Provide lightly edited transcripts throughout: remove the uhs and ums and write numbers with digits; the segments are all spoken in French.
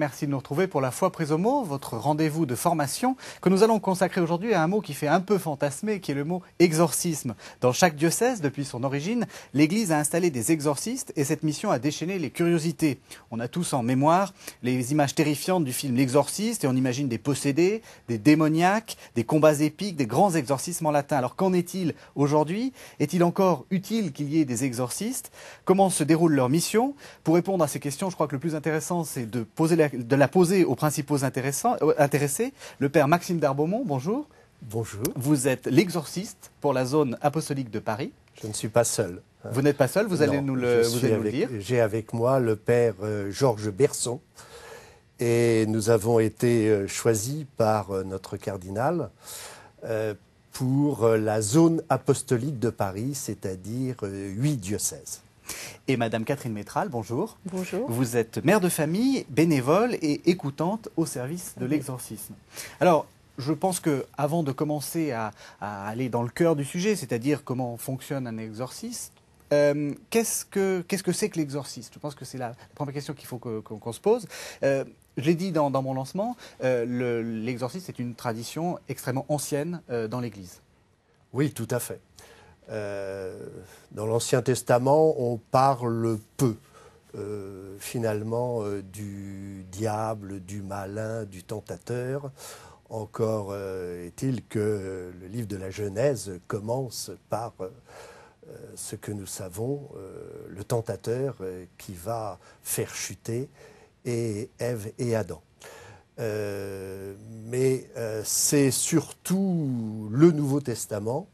merci de nous retrouver pour La Foi prise au mot, votre rendez-vous de formation que nous allons consacrer aujourd'hui à un mot qui fait un peu fantasmer, qui est le mot exorcisme. Dans chaque diocèse, depuis son origine, l'Église a installé des exorcistes et cette mission a déchaîné les curiosités. On a tous en mémoire les images terrifiantes du film L'Exorciste et on imagine des possédés, des démoniaques, des combats épiques, des grands exorcismes en latin. Alors qu'en est-il aujourd'hui? Est-il encore utile qu'il y ait des exorcistes? Comment se déroule leur mission? Pour répondre à ces questions, je crois que le plus intéressant, c'est de la poser aux principaux intéressés. Le père Maxime d'Arbaumont, bonjour. Bonjour. Vous êtes l'exorciste pour la zone apostolique de Paris. Je ne suis pas seul. Vous n'êtes pas seul, vous allez nous le dire. J'ai avec moi le père Georges Berson et nous avons été choisis par notre cardinal pour la zone apostolique de Paris, c'est-à-dire 8 diocèses. Et Madame Catherine Métral, bonjour. Bonjour. Vous êtes mère de famille, bénévole et écoutante au service de l'exorcisme. Alors, je pense qu'avant de commencer à aller dans le cœur du sujet, c'est-à-dire comment fonctionne un exorciste, qu'est-ce que c'est que l'exorciste? Je pense que c'est la première question qu'il faut qu'on se pose. Je l'ai dit dans mon lancement, l'exorcisme est une tradition extrêmement ancienne dans l'Église. Oui, tout à fait. Dans l'Ancien Testament, on parle peu, finalement, du diable, du malin, du tentateur. Encore est-il que le livre de la Genèse commence par ce que nous savons, le tentateur qui va faire chuter Ève et Adam. Mais c'est surtout le Nouveau Testament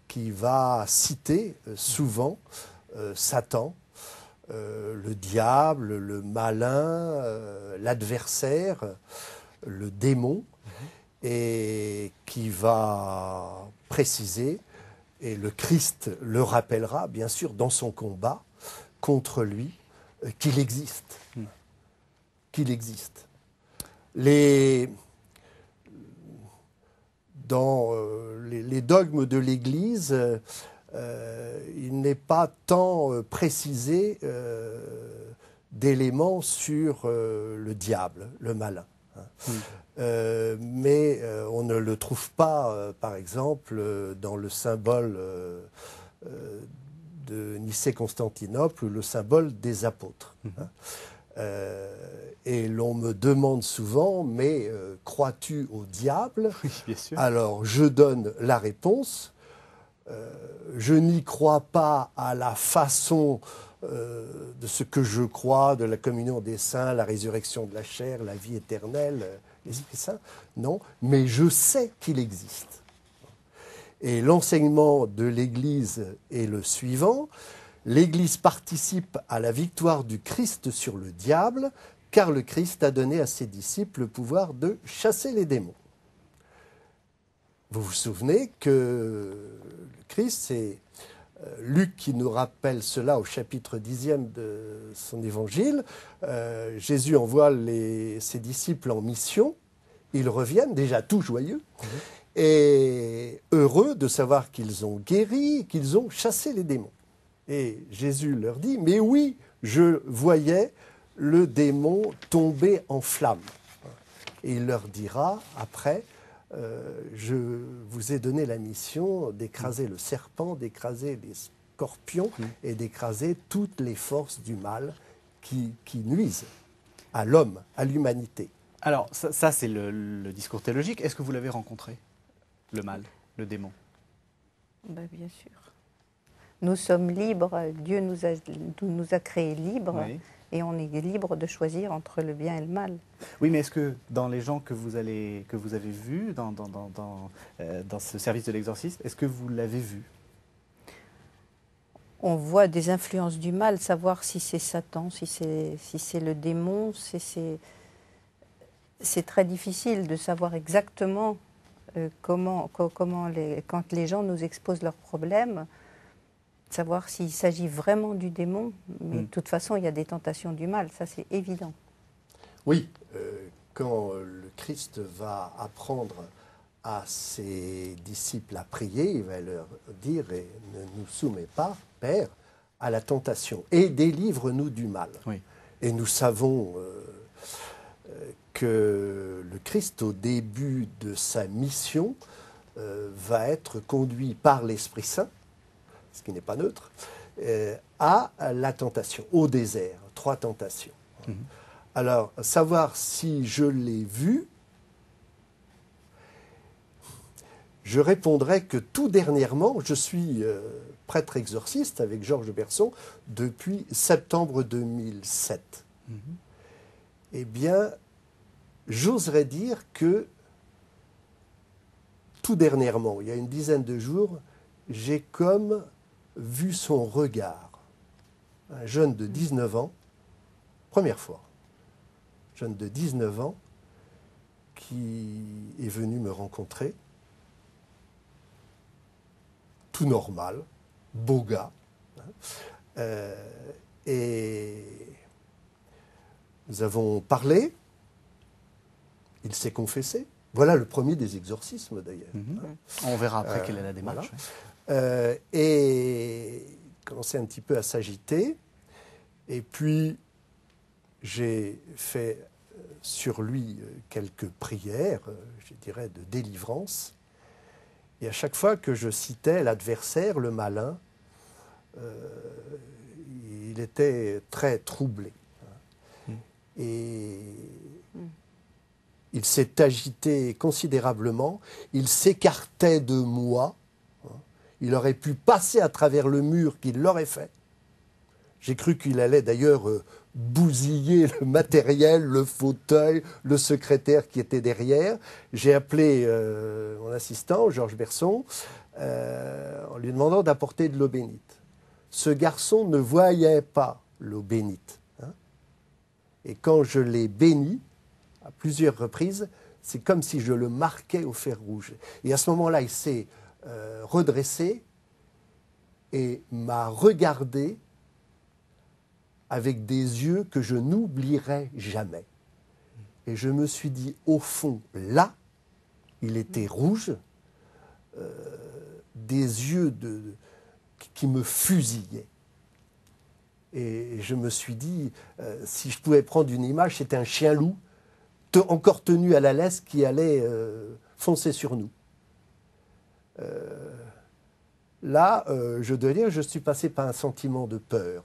qui va citer souvent Satan, le diable, le malin, l'adversaire, le démon, et qui va préciser, et le Christ le rappellera, bien sûr, dans son combat contre lui, qu'il existe. Qu'il existe. Dans les dogmes de l'Église, il n'est pas tant précisé d'éléments sur le diable, le malin. Mais on ne le trouve pas, par exemple, dans le symbole de Nicée-Constantinople ou le symbole des apôtres. Et l'on me demande souvent, mais crois-tu au diable? Oui, bien sûr. Alors, je donne la réponse. Je n'y crois pas à la façon de ce que je crois, de la communion des saints, la résurrection de la chair, la vie éternelle, l'Esprit Saint. Non, mais je sais qu'il existe. Et l'enseignement de l'Église est le suivant. L'Église participe à la victoire du Christ sur le diable, car le Christ a donné à ses disciples le pouvoir de chasser les démons. Vous vous souvenez que le Christ, c'est Luc qui nous rappelle cela au chapitre 10e de son évangile. Jésus envoie ses disciples en mission. Ils reviennent déjà tout joyeux et heureux de savoir qu'ils ont guéri, qu'ils ont chassé les démons. Et Jésus leur dit, mais oui, je voyais le démon tomber en flammes. Et il leur dira après, je vous ai donné la mission d'écraser le serpent, d'écraser les scorpions et d'écraser toutes les forces du mal qui nuisent à l'homme, à l'humanité. Alors, ça c'est le discours théologique. Est-ce que vous l'avez rencontré, le mal, le démon? Ben, bien sûr. Nous sommes libres, Dieu nous a créés libres, oui. Et on est libre de choisir entre le bien et le mal. Oui, mais est-ce que dans les gens que vous avez vus dans ce service de l'exorcisme, est-ce que vous l'avez vu? On voit des influences du mal, savoir si c'est Satan, si c'est le démon, c'est très difficile de savoir exactement quand les gens nous exposent leurs problèmes, savoir s'il s'agit vraiment du démon, mais de toute façon, il y a des tentations du mal, ça c'est évident. Oui, quand le Christ va apprendre à ses disciples à prier, il va leur dire, et ne nous soumets pas, Père, à la tentation, et délivre-nous du mal. Oui. Et nous savons que le Christ, au début de sa mission, va être conduit par l'Esprit Saint, ce qui n'est pas neutre, à la tentation, au désert, 3 tentations. Alors, savoir si je l'ai vu, je répondrai que tout dernièrement, je suis prêtre exorciste avec Georges Berson depuis septembre 2007. Eh bien, j'oserais dire que tout dernièrement, il y a une dizaine de jours, j'ai comme vu son regard. Un jeune de 19 ans, première fois, jeune de 19 ans, qui est venu me rencontrer, tout normal, beau gars, et nous avons parlé, il s'est confessé. Voilà le premier des exorcismes d'ailleurs. On verra après quelle est la démarche. Voilà. Et il commençait un petit peu à s'agiter. Et puis, j'ai fait sur lui quelques prières, je dirais, de délivrance. Et à chaque fois que je citais l'adversaire, le malin, il était très troublé. Et il s'est agité considérablement, il s'écartait de moi, il aurait pu passer à travers le mur qu'il l'aurait fait. J'ai cru qu'il allait d'ailleurs bousiller le matériel, le fauteuil, le secrétaire qui était derrière. J'ai appelé mon assistant, Georges Berson, en lui demandant d'apporter de l'eau bénite. Ce garçon ne voyait pas l'eau bénite. Et quand je l'ai béni, à plusieurs reprises, c'est comme si je le marquais au fer rouge. Et à ce moment-là, il s'est redressé et m'a regardé avec des yeux que je n'oublierai jamais. Et je me suis dit, au fond, là, il était rouge, des yeux qui me fusillaient. Et je me suis dit, si je pouvais prendre une image, c'était un chien-loup, encore tenu à la laisse, qui allait foncer sur nous. Là, je dois dire, je suis passé par un sentiment de peur.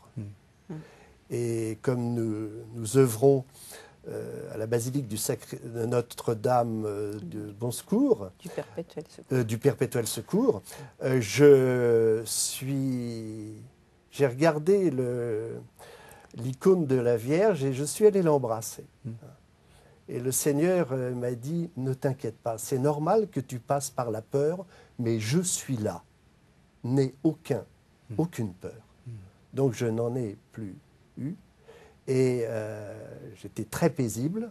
Et comme nous œuvrons à la basilique de Notre-Dame de Bon Secours, du Perpétuel Secours, j'ai regardé l'icône de la Vierge et je suis allé l'embrasser. Et le Seigneur m'a dit, ne t'inquiète pas, c'est normal que tu passes par la peur, mais je suis là. N'aie aucune peur. Donc je n'en ai plus eu. Et j'étais très paisible.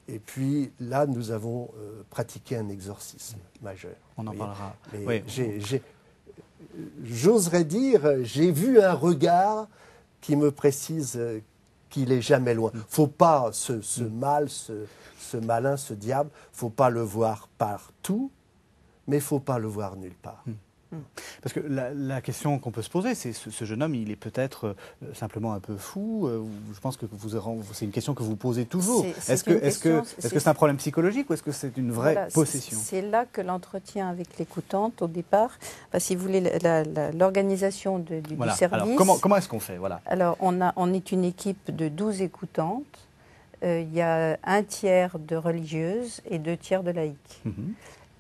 Et puis là, nous avons pratiqué un exorcisme majeur. On en parlera. Oui. J'oserais dire, j'ai vu un regard qui me précise qu'il n'est jamais loin. Il ne faut pas ce mal, ce malin, ce diable, il ne faut pas le voir partout, mais il ne faut pas le voir nulle part. Parce que la question qu'on peut se poser, c'est ce jeune homme, il est peut-être simplement un peu fou. Je pense que c'est une question que vous posez toujours. Est-ce que c'est un problème psychologique ou est-ce que c'est une vraie possession? C'est là que l'entretien avec l'écoutante, au départ, si vous voulez, l'organisation du service. Alors, comment est-ce qu'on fait? Alors, on est une équipe de 12 écoutantes. Il y a un tiers de religieuses et 2 tiers de laïcs.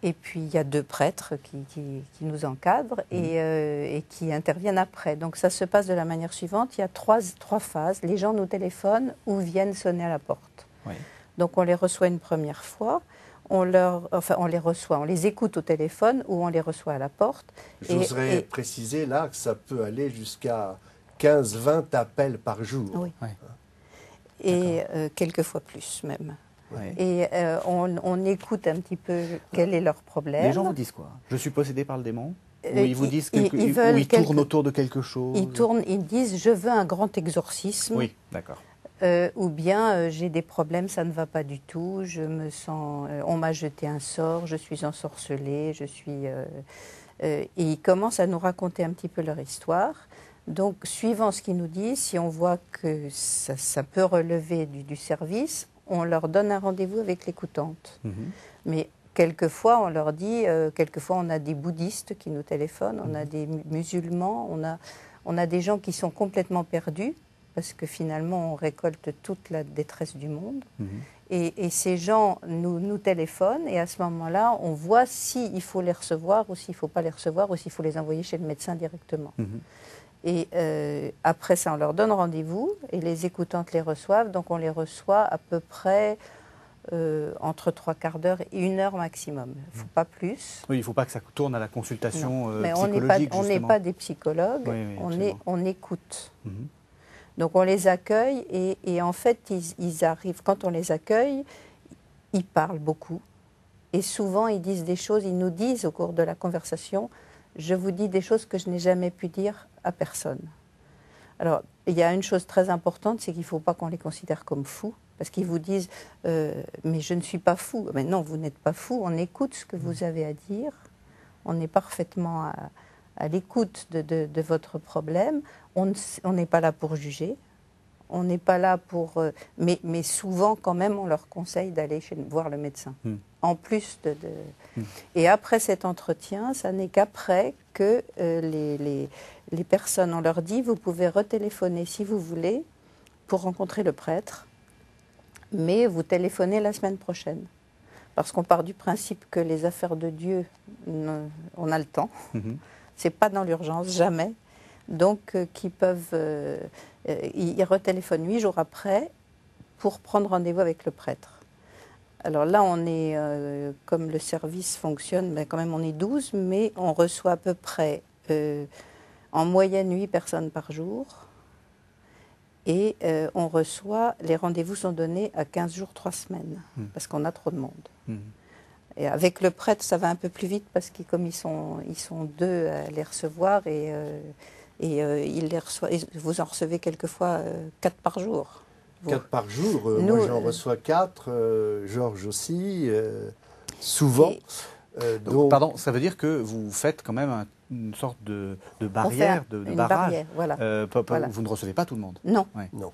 Et puis, il y a 2 prêtres qui nous encadrent et qui interviennent après. Donc, ça se passe de la manière suivante. Il y a trois phases. Les gens nous téléphonent ou viennent sonner à la porte. Oui. Donc, on les reçoit une première fois. On les écoute au téléphone ou on les reçoit à la porte. J'oserais préciser là que ça peut aller jusqu'à 15-20 appels par jour. Oui. Et quelquefois plus même. Et on écoute un petit peu quel est leur problème. Les gens vous disent quoi? Je suis possédé par le démon? Ou ils vous disent ils tournent autour de quelque chose? Ils disent je veux un grand exorcisme. Oui, d'accord. Ou bien j'ai des problèmes, ça ne va pas du tout, je me sens, on m'a jeté un sort, je suis ensorcelée, et ils commencent à nous raconter un petit peu leur histoire. Donc, suivant ce qu'ils nous disent, si on voit que ça peut relever du service, on leur donne un rendez-vous avec l'écoutante. Mais quelquefois, on leur dit, quelquefois on a des bouddhistes qui nous téléphonent, on a des musulmans, on a des gens qui sont complètement perdus, parce que finalement on récolte toute la détresse du monde. Et ces gens nous téléphonent, et à ce moment-là, on voit s'il faut les recevoir ou s'il ne faut pas les recevoir, ou s'il faut les envoyer chez le médecin directement. Et après ça, on leur donne rendez-vous, et les écoutantes les reçoivent. Donc on les reçoit à peu près entre 3/4 d'heure et 1 heure maximum. Il ne faut pas plus. Oui, il ne faut pas que ça tourne à la consultation mais psychologique. On n'est pas des psychologues, on écoute. Donc on les accueille, et en fait, ils arrivent, quand on les accueille, ils parlent beaucoup. Et souvent, ils disent des choses, ils nous disent au cours de la conversation, je vous dis des choses que je n'ai jamais pu dire à personne. Alors, il y a une chose très importante, c'est qu'il ne faut pas qu'on les considère comme fous, parce qu'ils vous disent mais je ne suis pas fou. Mais non, vous n'êtes pas fou, on écoute ce que vous avez à dire, on est parfaitement à l'écoute de votre problème, on n'est pas là pour juger, on n'est pas là pour... mais souvent, quand même, on leur conseille d'aller voir le médecin. En plus Et après cet entretien, ça n'est qu'après que les personnes, on leur dit, vous pouvez retéléphoner si vous voulez pour rencontrer le prêtre, mais vous téléphonez la semaine prochaine. Parce qu'on part du principe que les affaires de Dieu, on a le temps. C'est pas dans l'urgence, jamais. Donc, ils retéléphonent 8 jours après pour prendre rendez-vous avec le prêtre. Alors là, on est, comme le service fonctionne, ben quand même on est 12, mais on reçoit à peu près, en moyenne, 8 personnes par jour. Et on reçoit, les rendez-vous sont donnés à 15 jours, 3 semaines, parce qu'on a trop de monde. Et avec le prêtre, ça va un peu plus vite, parce que comme ils sont 2 à les recevoir, et ils les reçoivent, et vous en recevez quelquefois 4 par jour. 4 par jour, moi j'en reçois 4, Georges aussi, souvent. Donc, pardon, ça veut dire que vous faites quand même une sorte de barrière, de barrage. Barrière, voilà. Voilà. Vous ne recevez pas tout le monde. Non. Ouais. Non.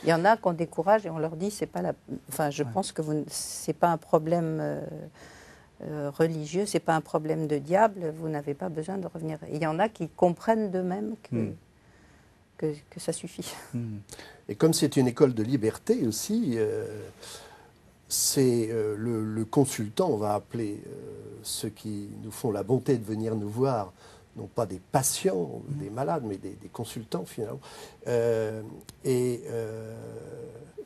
Il y en a qu'on décourage et on leur dit c'est pas la. Enfin, je pense que c'est pas un problème religieux, c'est pas un problème de diable. Vous n'avez pas besoin de revenir. Il y en a qui comprennent d'eux-mêmes que ça suffit. Et comme c'est une école de liberté aussi, c'est le consultant, on va appeler ceux qui nous font la bonté de venir nous voir, non pas des patients, des malades, mais des consultants finalement.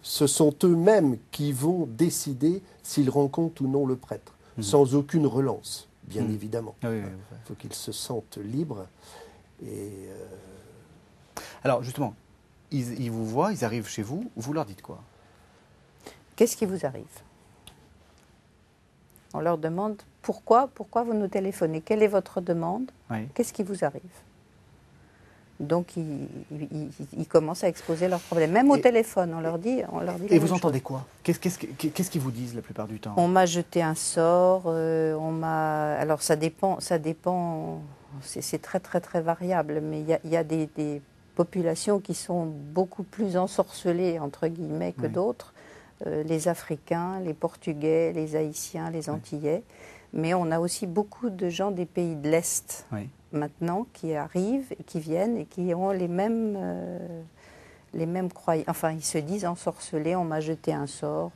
Ce sont eux-mêmes qui vont décider s'ils rencontrent ou non le prêtre, sans aucune relance, bien évidemment. Il faut qu'ils se sentent libres. Alors justement, ils vous voient, ils arrivent chez vous, vous leur dites quoi? Qu'est-ce qui vous arrive? On leur demande pourquoi vous nous téléphonez, quelle est votre demande, qu'est-ce qui vous arrive? Donc ils commencent à exposer leurs problèmes, même au téléphone, on leur dit. Et vous entendez quoi? Qu'est-ce qu'ils vous disent la plupart du temps? On m'a jeté un sort, alors ça dépend, c'est très très très variable, mais il y a des populations qui sont beaucoup plus ensorcelées entre guillemets que d'autres. Les Africains, les Portugais, les Haïtiens, les Antillais. Mais on a aussi beaucoup de gens des pays de l'Est maintenant qui arrivent, et qui viennent et qui ont les mêmes croyances. Enfin, ils se disent ensorcelés, on m'a jeté un sort,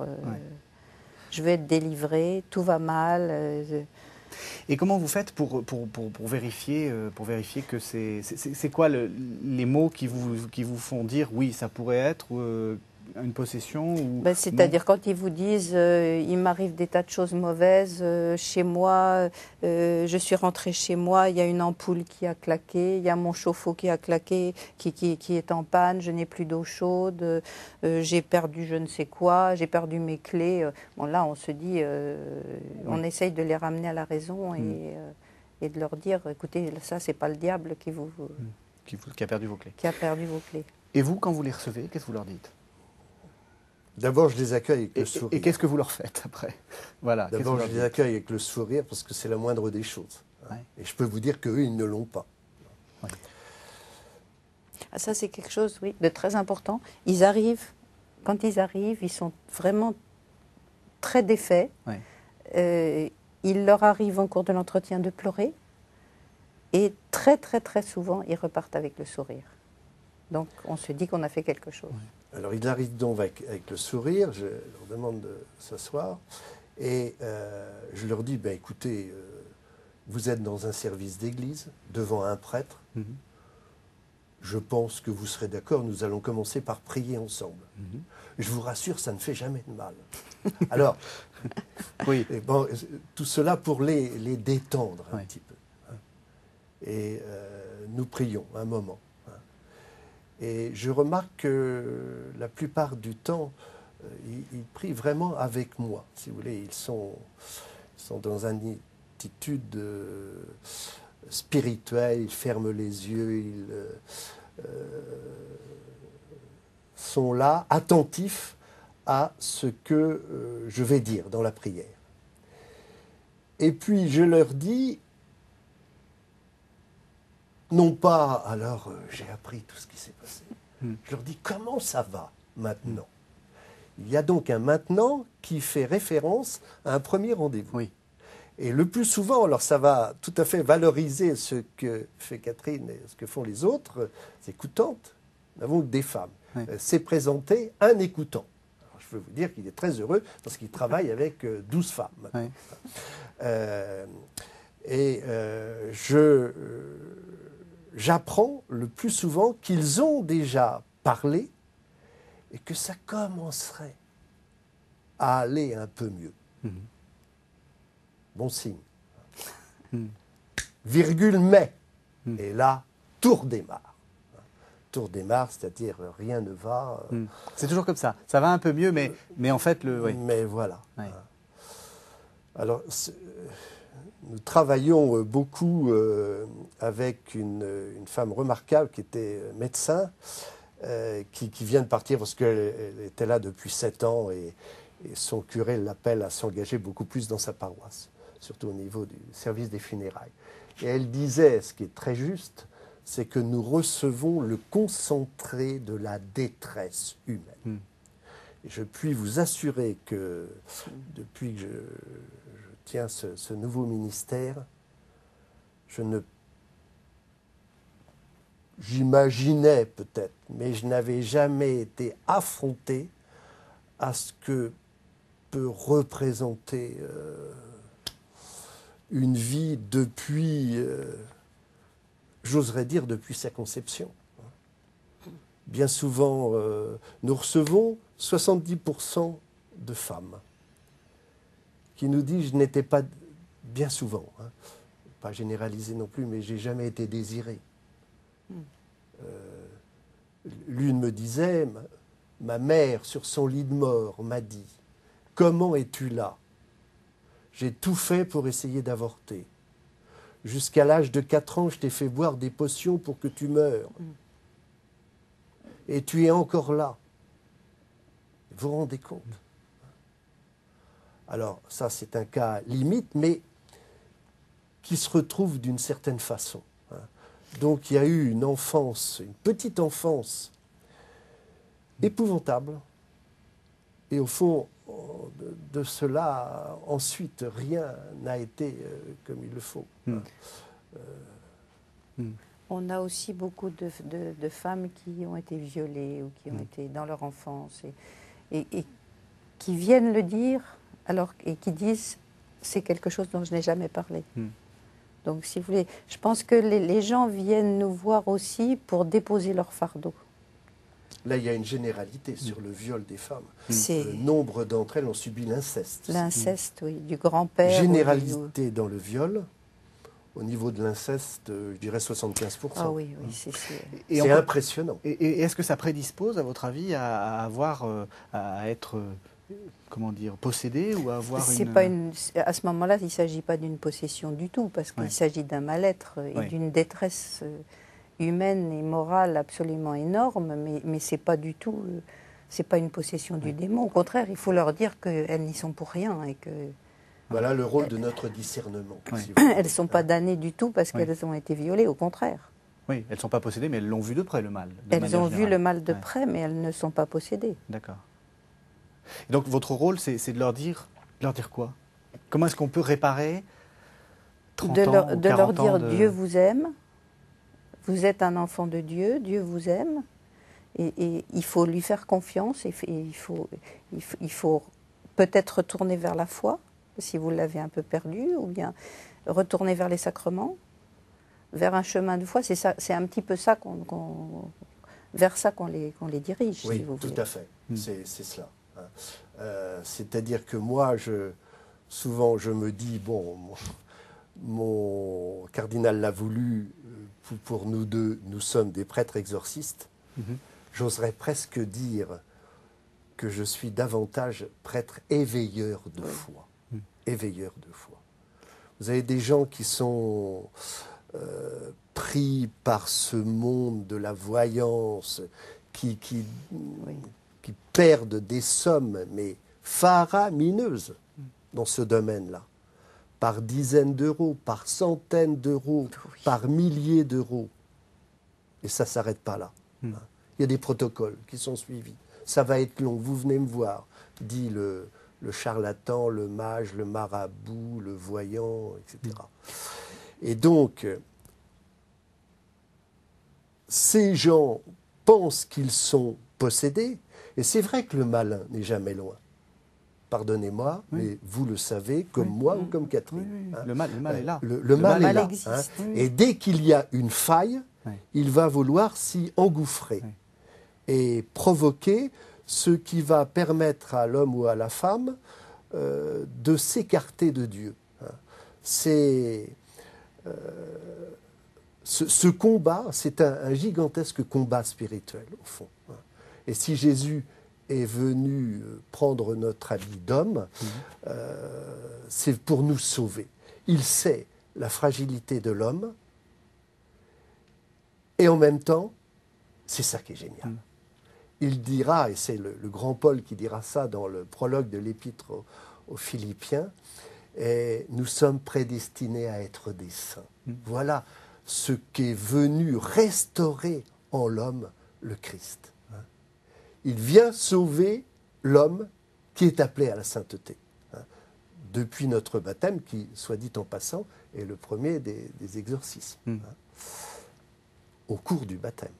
je vais être délivré, tout va mal. Et comment vous faites pour vérifier que c'est quoi les mots qui vous font dire oui, ça pourrait être une possession ou c'est-à-dire quand ils vous disent il m'arrive des tas de choses mauvaises chez moi, je suis rentrée chez moi, il y a une ampoule qui a claqué, il y a mon chauffe-eau qui a claqué, qui est en panne, je n'ai plus d'eau chaude, j'ai perdu je ne sais quoi, j'ai perdu mes clés. Bon là on se dit, on essaye de les ramener à la raison et de leur dire écoutez, ça c'est pas le diable qui a perdu vos clés. Qui a perdu vos clés. Et vous, quand vous les recevez, qu'est-ce que vous leur dites? D'abord, je les accueille avec le sourire. Et qu'est-ce que vous leur faites après? Voilà. D'abord, je les accueille avec le sourire parce que c'est la moindre des choses. Et je peux vous dire qu'eux, ils ne l'ont pas. Ah, ça, c'est quelque chose, oui, de très important. Ils arrivent, quand ils arrivent, ils sont vraiment très défaits. Ouais. Il leur arrive en cours de l'entretien de pleurer. Et très, très, très souvent, ils repartent avec le sourire. Donc, on se dit qu'on a fait quelque chose. Alors, il arrive donc avec le sourire, je leur demande de s'asseoir, et je leur dis, ben, écoutez, vous êtes dans un service d'église, devant un prêtre, je pense que vous serez d'accord, nous allons commencer par prier ensemble. Je vous rassure, ça ne fait jamais de mal. Alors, Oui. bon, tout cela pour les détendre un petit peu. Et nous prions un moment. Et je remarque que la plupart du temps, ils prient vraiment avec moi, si vous voulez. Ils sont dans une attitude spirituelle, ils ferment les yeux, ils sont là, attentifs à ce que je vais dire dans la prière. Et puis je leur dis, non pas, alors j'ai appris tout ce qui s'est passé. Je leur dis, comment ça va maintenant? Il y a donc un maintenant qui fait référence à un premier rendez-vous. Oui. Et le plus souvent, alors ça va tout à fait valoriser ce que fait Catherine et ce que font les autres écoutantes. Nous n'avons que des femmes. Oui. C'est présenté un écoutant. Alors, je peux vous dire qu'il est très heureux parce qu'il travaille avec 12 femmes. Oui. J'apprends le plus souvent qu'ils ont déjà parlé et que ça commencerait à aller un peu mieux. Bon signe. Virgule mais. Et là, tout redémarre. Tout redémarre, c'est-à-dire rien ne va. C'est toujours comme ça. Ça va un peu mieux, mais en fait, oui. Mais voilà. Oui. Alors, nous travaillons beaucoup avec une femme remarquable qui était médecin, qui vient de partir parce qu'elle était là depuis 7 ans et son curé l'appelle à s'engager beaucoup plus dans sa paroisse, surtout au niveau du service des funérailles. Et elle disait, ce qui est très juste, c'est que nous recevons le concentré de la détresse humaine. Et je puis vous assurer que depuis que je tiens ce nouveau ministère, j'imaginais peut-être, mais je n'avais jamais été affronté à ce que peut représenter une vie depuis, j'oserais dire, depuis sa conception. Bien souvent, nous recevons 70% de femmes qui nous disent, je n'étais pas, bien souvent, pas généralisé non plus, mais j'ai jamais été désirée. L'une me disait, ma mère sur son lit de mort m'a dit, comment es-tu là? J'ai tout fait pour essayer d'avorter. Jusqu'à l'âge de 4 ans, je t'ai fait boire des potions pour que tu meures. Et tu es encore là. Vous vous rendez compte? Alors, ça, c'est un cas limite, mais qui se retrouve d'une certaine façon. Donc, il y a eu une enfance, une petite enfance épouvantable. Et au fond, de cela, ensuite, rien n'a été comme il le faut. On a aussi beaucoup de femmes qui ont été violées ou qui ont été dans leur enfance et qui viennent le dire et qui disent c'est quelque chose dont je n'ai jamais parlé. Donc, si vous voulez, je pense que les gens viennent nous voir aussi pour déposer leur fardeau. Là, il y a une généralité sur le viol des femmes. Nombre d'entre elles ont subi l'inceste. L'inceste, oui, du grand-père. Généralité dans le viol. Au niveau de l'inceste, je dirais 75%. Ah oui, c'est c'est impressionnant. Et est-ce que ça prédispose, à votre avis, à être, comment dire, possédé ou à avoir à ce moment-là, il ne s'agit pas d'une possession du tout, parce qu'il s'agit d'un mal-être et d'une détresse humaine et morale absolument énorme, mais ce n'est pas du tout, c'est pas une possession du démon. Au contraire, il faut leur dire qu'elles n'y sont pour rien et que... Voilà le rôle de notre discernement. Elles ne sont pas damnées du tout parce qu'elles ont été violées, au contraire. Oui, elles ne sont pas possédées, mais elles l'ont vu de près, le mal. Elles ont vu le mal de près, mais elles ne sont pas possédées. D'accord. Et donc, votre rôle, c'est de leur dire quoi? Comment est-ce qu'on peut réparer 30 ans ou 40 de leur dire ans de... Dieu vous aime, vous êtes un enfant de Dieu, Dieu vous aime, et il faut lui faire confiance, et il faut peut-être retourner vers la foi, si vous l'avez un peu perdu, ou bien retourner vers les sacrements, vers un chemin de foi. C'est un petit peu ça vers ça qu'on les dirige, oui, si vous voulez. Tout à fait, c'est cela. C'est-à-dire que moi, souvent, je me dis, bon, mon cardinal l'a voulu, pour nous deux, nous sommes des prêtres exorcistes. J'oserais presque dire que je suis davantage prêtre éveilleur de foi. Éveilleur de foi. Vous avez des gens qui sont pris par ce monde de la voyance, qui perdent des sommes, mais faramineuses dans ce domaine-là, par dizaines d'euros, par centaines d'euros, par milliers d'euros. Et ça ne s'arrête pas là. Il y a des protocoles qui sont suivis. Ça va être long, vous venez me voir, dit le charlatan, le mage, le marabout, le voyant, etc. Et donc, ces gens pensent qu'ils sont possédés, et c'est vrai que le malin n'est jamais loin. Pardonnez-moi, mais vous le savez, comme moi ou comme Catherine. Le mal est là. Le mal est là. existe. Et dès qu'il y a une faille, il va vouloir s'y engouffrer et provoquer ce qui va permettre à l'homme ou à la femme de s'écarter de Dieu. C'est... Ce combat, c'est un gigantesque combat spirituel, au fond. Et si Jésus est venu prendre notre habit d'homme, c'est pour nous sauver. Il sait la fragilité de l'homme, et en même temps, c'est ça qui est génial. Il dira, et c'est le grand Paul qui dira ça dans le prologue de l'épître aux Philippiens, et nous sommes prédestinés à être des saints. Voilà ce qu'est venu restaurer en l'homme le Christ. Il vient sauver l'homme qui est appelé à la sainteté. Depuis notre baptême, qui, soit dit en passant, est le premier des exorcismes. Au cours du baptême.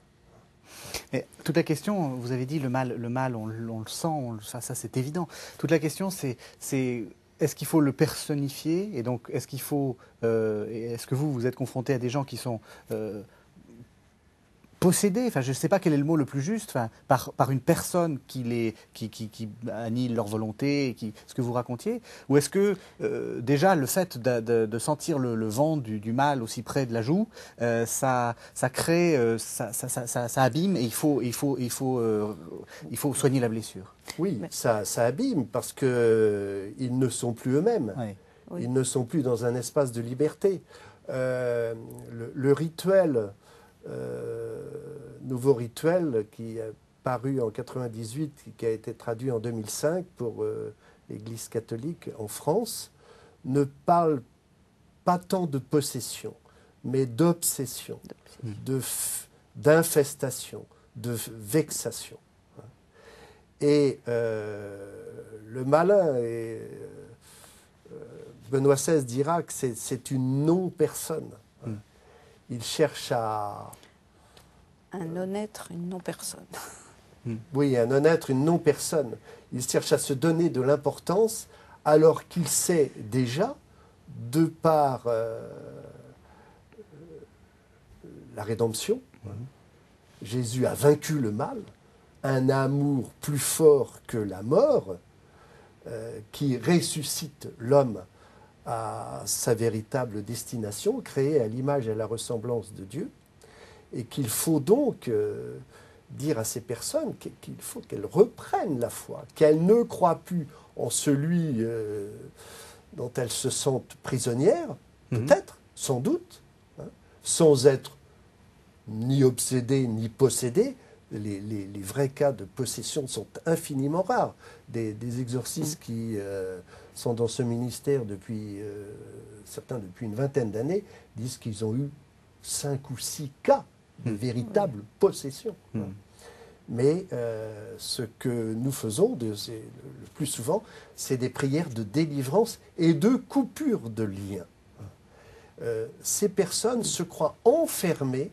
Mais toute la question, vous avez dit le mal, on le sent, ça c'est évident. Toute la question, c'est est-ce qu'il faut le personnifier, et donc est-ce que vous êtes confronté à des gens qui sont possédés, enfin je ne sais pas quel est le mot le plus juste, enfin, par une personne qui annihile leur volonté, ce que vous racontiez, ou est-ce que déjà le fait de sentir le vent du mal aussi près de la joue, ça crée, ça abîme, et il faut soigner la blessure. Oui, ça abîme parce qu'ils ne sont plus eux-mêmes. Oui. Ils ne sont plus dans un espace de liberté. Le rituel, nouveau rituel qui est paru en 98, qui a été traduit en 2005 pour l'Église catholique en France, ne parle pas tant de possession, mais d'obsession, d'infestation, de vexation. Et le malin, Benoît XVI dira que c'est une non-personne. Il cherche à... Un non-être, une non-personne. Oui, un non-être, une non-personne. Il cherche à se donner de l'importance alors qu'il sait déjà, de par la rédemption, Jésus a vaincu le mal, un amour plus fort que la mort, qui ressuscite l'homme à sa véritable destination, créée à l'image et à la ressemblance de Dieu, et qu'il faut donc dire à ces personnes qu'il faut qu'elles reprennent la foi, qu'elles ne croient plus en celui dont elles se sentent prisonnières, peut-être, sans doute, sans être ni obsédées ni possédées. Les vrais cas de possession sont infiniment rares. Des exorcistes qui sont dans ce ministère certains depuis une vingtaine d'années, disent qu'ils ont eu 5 ou 6 cas de véritables possessions. Mais ce que nous faisons le plus souvent, c'est des prières de délivrance et de coupure de liens. Ces personnes se croient enfermées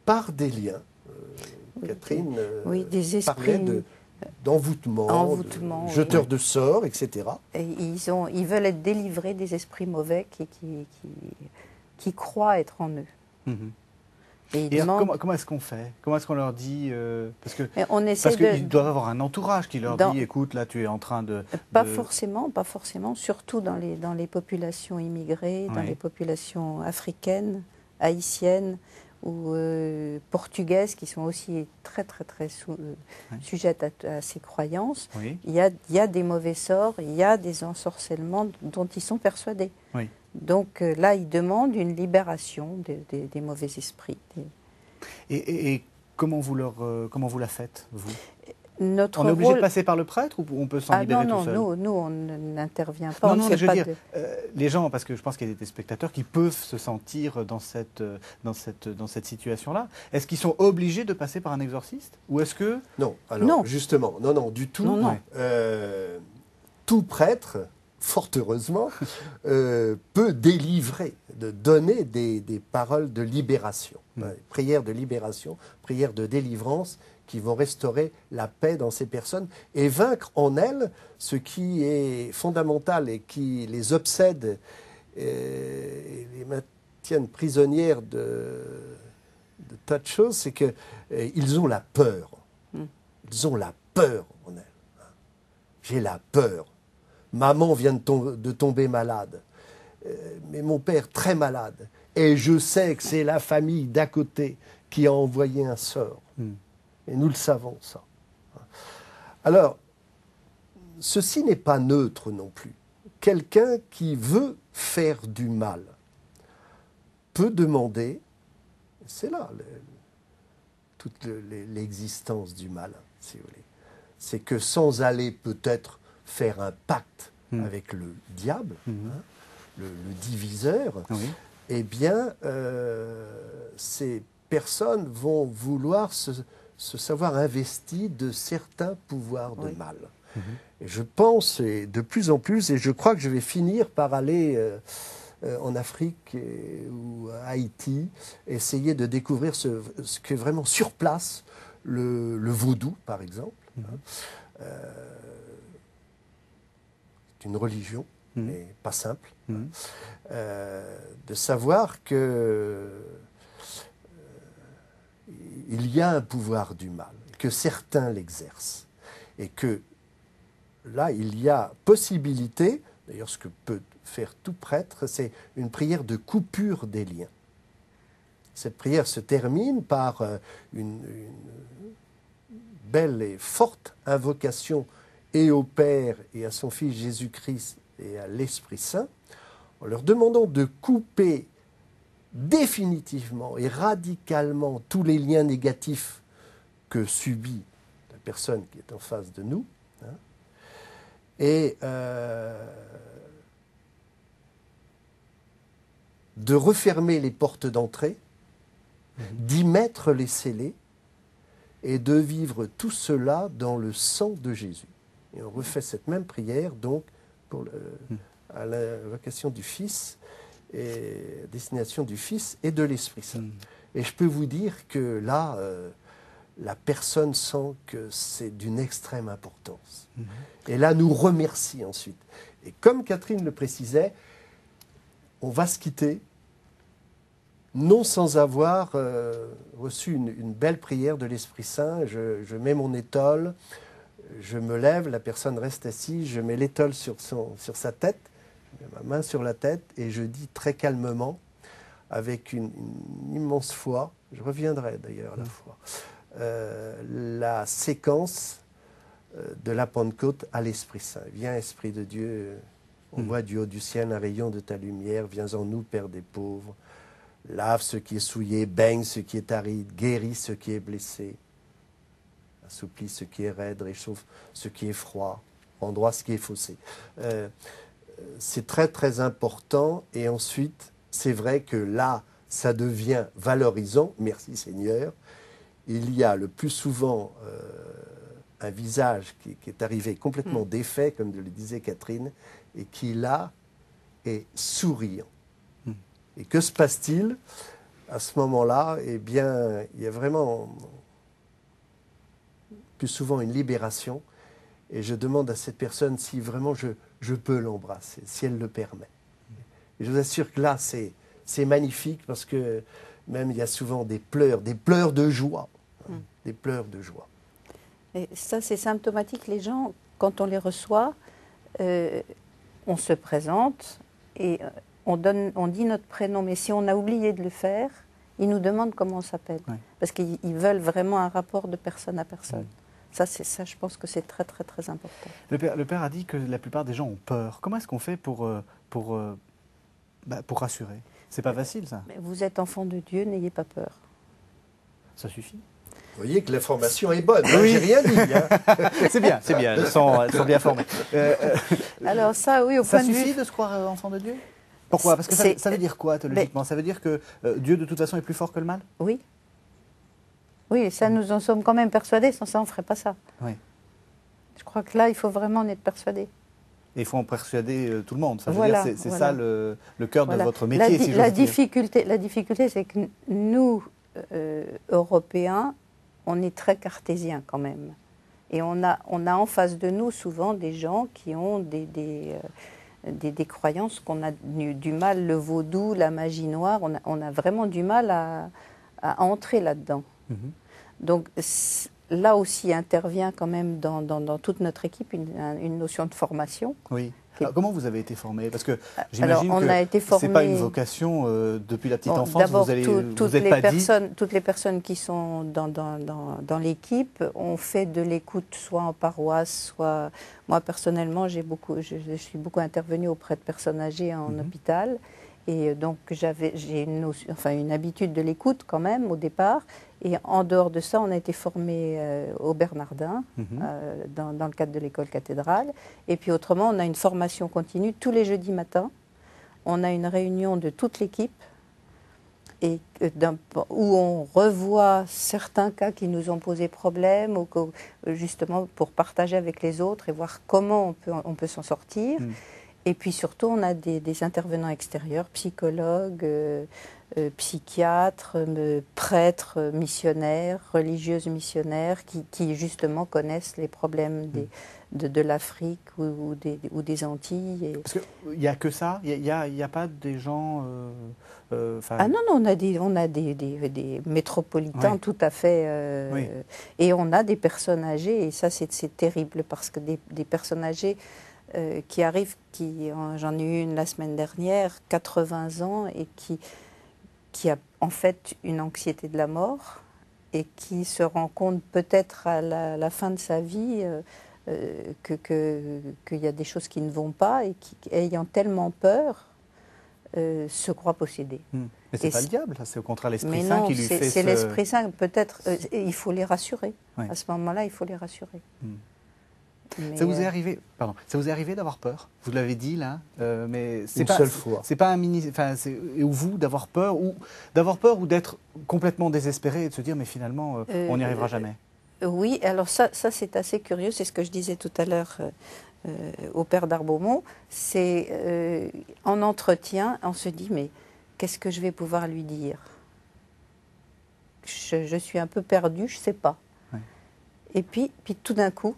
par des liens. Catherine des parlait d'envoûtement, de jeteurs de sorts, etc. Et ils veulent être délivrés des esprits mauvais qui croient être en eux. Et alors, comment est-ce qu'on fait? Comment est-ce qu'on leur dit parce qu'ils doivent avoir un entourage qui leur dit, écoute, là, tu es en train de... Pas forcément, surtout dans les populations immigrées, dans les populations africaines, haïtiennes ou portugaises, qui sont aussi très sujettes à ces croyances. Il y a des mauvais sorts, il y a des ensorcellements dont ils sont persuadés. Donc là, ils demandent une libération des mauvais esprits. Et comment vous la faites, vous? On est obligé de passer par le prêtre ou on peut s'en libérer tout seul? Nous, on n'intervient pas. Non, je veux dire, les gens, parce que je pense qu'il y a des spectateurs qui peuvent se sentir dans cette situation-là. Est-ce qu'ils sont obligés de passer par un exorciste? Ou est-ce que... Non, alors justement, non, du tout. Tout prêtre, fort heureusement, peut délivrer, de donner des paroles de libération, prières de libération, prières de délivrance qui vont restaurer la paix dans ces personnes et vaincre en elles ce qui est fondamental et qui les obsède et les maintiennent prisonnières de tas de choses, c'est qu'ils ont la peur. Ils ont la peur en elles. J'ai la peur. Maman vient de tomber malade, mais mon père très malade. Et je sais que c'est la famille d'à côté qui a envoyé un sort. Et nous le savons, ça. Alors, ceci n'est pas neutre non plus. Quelqu'un qui veut faire du mal peut demander, c'est là toute l'existence du mal, si vous voulez, c'est que sans aller peut-être faire un pacte avec le diable, le diviseur, eh bien, ces personnes vont vouloir se savoir investies de certains pouvoirs de mal. Et je pense, et de plus en plus, et je crois que je vais finir par aller en Afrique ou à Haïti, essayer de découvrir ce que vraiment sur place, le vaudou, par exemple. C'est une religion, mais pas simple. De savoir que il y a un pouvoir du mal, que certains l'exercent, et que là, il y a possibilité, d'ailleurs ce que peut faire tout prêtre, c'est une prière de coupure des liens. Cette prière se termine par une belle et forte invocation et au Père et à son Fils Jésus-Christ et à l'Esprit Saint, en leur demandant de couper définitivement et radicalement tous les liens négatifs que subit la personne qui est en face de nous, et de refermer les portes d'entrée, d'y mettre les scellés et de vivre tout cela dans le sang de Jésus. Et on refait cette même prière donc à l'invocation du Fils et destination du Fils et de l'Esprit Saint. Et je peux vous dire que là, la personne sent que c'est d'une extrême importance. Et là, nous remercie ensuite. Et comme Catherine le précisait, on va se quitter, non sans avoir reçu une belle prière de l'Esprit Saint. Je mets mon étole, je me lève, la personne reste assise, je mets l'étole sur sa tête, je mets ma main sur la tête et je dis très calmement, avec une immense foi, je reviendrai d'ailleurs à la foi, la séquence de la Pentecôte à l'Esprit Saint. Viens, Esprit de Dieu, on voit du haut du ciel un rayon de ta lumière, viens en nous, Père des pauvres, lave ce qui est souillé, baigne ce qui est aride, guéris ce qui est blessé, assouplis ce qui est raide, réchauffe ce qui est froid, endroit ce qui est faussé. C'est très très important et ensuite, c'est vrai que là, ça devient valorisant, merci Seigneur. Il y a le plus souvent un visage qui est arrivé complètement défait, comme le disait Catherine, et qui là est souriant. Et que se passe-t-il à ce moment-là? Eh bien, il y a vraiment plus souvent une libération. Et je demande à cette personne si vraiment je peux l'embrasser, si elle le permet. Et je vous assure que là, c'est magnifique parce que même il y a souvent des pleurs de joie. Des pleurs de joie. Et ça, c'est symptomatique. Les gens, quand on les reçoit, on se présente et on dit notre prénom. Mais si on a oublié de le faire, ils nous demandent comment on s'appelle. Ouais. Parce qu'ils veulent vraiment un rapport de personne à personne. Ça, je pense que c'est très, très, très important. Le père a dit que la plupart des gens ont peur. Comment est-ce qu'on fait pour rassurer? C'est pas facile, ça. Mais vous êtes enfant de Dieu, n'ayez pas peur. Ça suffit. Vous voyez que l'information est bonne. Oui. J'ai rien dit. Hein. C'est bien. Elles sont bien formées. Alors ça, oui, au point de vue... Ça suffit de se croire enfant de Dieu? Pourquoi? Parce que ça veut dire quoi, théologiquement? Ça veut dire que Dieu, de toute façon, est plus fort que le mal? Oui. Oui, ça, nous en sommes quand même persuadés. Sans ça, on ne ferait pas ça. Oui. Je crois que là, il faut vraiment en être persuadé. Et il faut en persuader tout le monde. Ça veut dire, c'est ça le cœur de votre métier, si j'ose dire. La difficulté, c'est que nous, Européens, on est très cartésiens quand même. Et on a en face de nous souvent des gens qui ont des croyances qu'on a du mal, le vaudou, la magie noire, on a vraiment du mal à entrer là-dedans. Donc là aussi intervient quand même dans toute notre équipe une notion de formation. Oui. Alors, comment vous avez été formé? Parce que j'imagine que ce n'est pas une vocation depuis la petite enfance. D'abord, toutes les personnes qui sont dans l'équipe ont fait de l'écoute soit en paroisse, soit... Moi, personnellement, je suis beaucoup intervenue auprès de personnes âgées en hôpital. Et donc, j'ai une habitude de l'écoute quand même au départ. Et en dehors de ça, on a été formés au Bernardin, dans le cadre de l'école cathédrale. Et puis autrement, on a une formation continue tous les jeudis matins. On a une réunion de toute l'équipe où on revoit certains cas qui nous ont posé problème, ou justement pour partager avec les autres et voir comment on peut s'en sortir. Et puis surtout, on a des intervenants extérieurs, psychologues, psychiatres, prêtres, missionnaires, religieuses missionnaires, qui justement connaissent les problèmes de l'Afrique ou des Antilles. Parce qu'il n'y a que ça? Il n'y a pas des gens... Ah non, on a des métropolitains tout à fait... Et on a des personnes âgées, et ça c'est terrible, parce que des personnes âgées... qui arrivent, j'en ai eu une la semaine dernière, 80 ans, et qui a en fait une anxiété de la mort, et qui se rend compte peut-être à la fin de sa vie qu'il y a des choses qui ne vont pas, et qui, ayant tellement peur, se croit possédé. Mais c'est pas le diable, c'est au contraire l'Esprit Saint qui lui fait c'est l'Esprit Saint, peut-être, il faut les rassurer. À ce moment-là, il faut les rassurer. Ça vous est arrivé, d'avoir peur? Vous l'avez dit là, mais c'est une seule fois. C'est pas ou vous d'avoir peur ou d'être complètement désespéré et de se dire mais finalement on n'y arrivera jamais. Oui, alors ça c'est assez curieux, c'est ce que je disais tout à l'heure au père d'Arbaumont. C'est en entretien, on se dit mais qu'est-ce que je vais pouvoir lui dire? Je suis un peu perdue, je sais pas. Ouais. Et puis tout d'un coup.